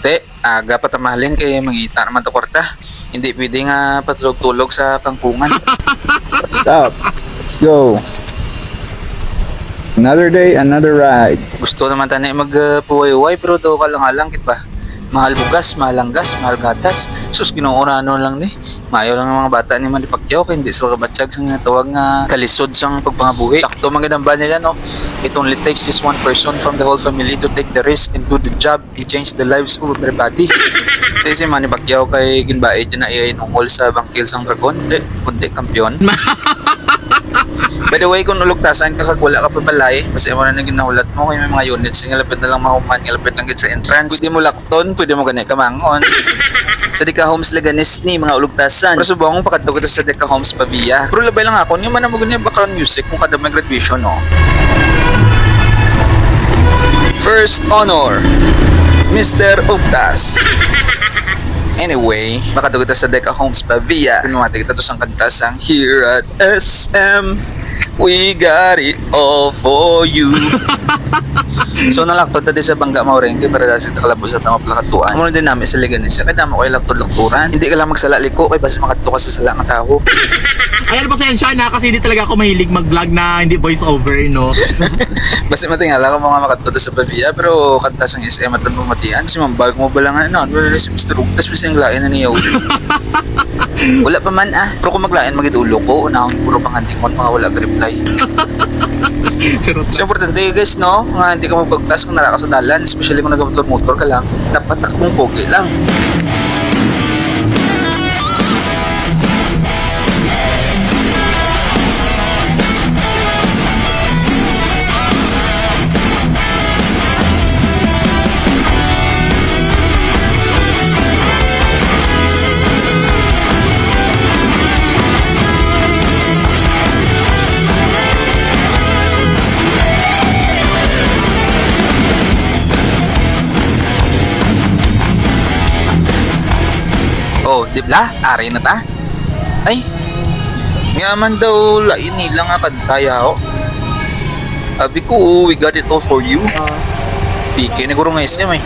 Te, aga pa tamahalin kay mangita naman to kwarta. Hindi pwede nga patulog-tulog sa kangkungan. Stop. Let's go. Another day, another ride. Gusto naman tani magpuway-way pero daw ka lang alang kit ba? Mahal bugas, mahal langgas, mahal gatas. Sus, ginuurano lang ni. Maayo lang ang mga bata ni Manny Pacquiao kaya hindi sila kabatsyag sa tawag nga kalisod sang pagpangabuhi. Sakto magandang ba nila no? It only takes this one person from the whole family to take the risk and do the job. He changed the lives of everybody. Ito si Manny Pacquiao kay ginbae dyan na iya inungol sa bangkil sang dragon. Kunti kampiyon. By the way, kung ulugtasan ka wala ka pa balay, basta mo na naging nahulat mo kay may mga units nga lapit na lang mahuman, nga lapit lang gid sa entrance. Pwede mo lakton, pwede mo ganay kamangon. Sa Deka Homes Leganes ni mga ulugtasan. Pero subong pakadto kita sa Deka Homes Pavia. Pero labay lang ako, niyo man mo ganyan background music kung kada may graduation no. First honor, Mr. Ugtas. Anyway, makadto kita sa Deka Homes Pavia. Pinamati kita to sang kantasang Here at SM. We got it all for you. So nalaktod na din sa Bangga Maurengke para dahil sa kalabos at mga plakatuan. Muna din namin sa Leganes. Kaya damo kayo laktod-lakturan. Hindi ka lang magsala liko kaya basta makadto ka sa sala ng tao. Ayan, pasensya na kasi hindi talaga ako mahilig mag-vlog na hindi voice over, no? Basta matingala ka mga makadto sa Pavia pero kanta sang SM at pamatian. Kasi mambag mo ba lang ano? Wala si Mr. Ugtas basta yung lain na niya. Wala pa man Pero kung maglain magidulo ko, unahon puro pangantingon mga wala reply. Charot So importante guys no, nga hindi ka magbagtas kung nara ka sa dalan, especially kung nag-motor ka lang, dapat takbong pogi lang. Oh, di ba? Ari na ta? Ay, nga man daw lain nila nga kantaya ho. Abi ko, we got it all for you. Pike na guro nga SM eh.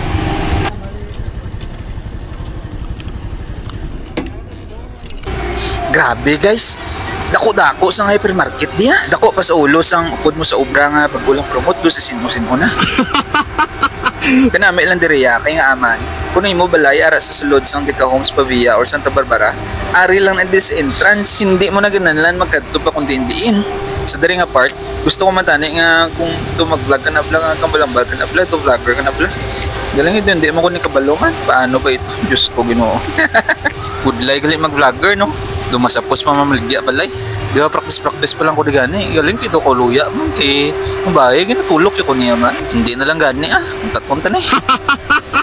Grabe guys. Dako-dako sa hypermarket niya. Dako pa sa ulo sang upod mo sa obra nga pag ulang promote do sa sinmo-sinmo na. Kanami lang diriya kay nga aman. Kung mo balay ara sa sulod sang Deka Homes Pavia or Santa Barbara, ari lang na this entrance. Hindi mo na gananlan magkadto pa kung diin. Sa diri nga part, gusto ko matani nga kung to mag-vlog ka na vlog, kang balambal ka na vlog, to vlogger ka na vlog. Galang ito, hindi mo ko ni kabalungan. Paano ba ito? Diyos ko, Ginoo. Good lie gali mag-vlogger, no? Dumasapos pa mamaligya balay. Di ba practice pa lang ko di gani. Galing kito ko luya man kay mabay ginatulok ko niya man. Hindi na lang gani kung tatunta na eh.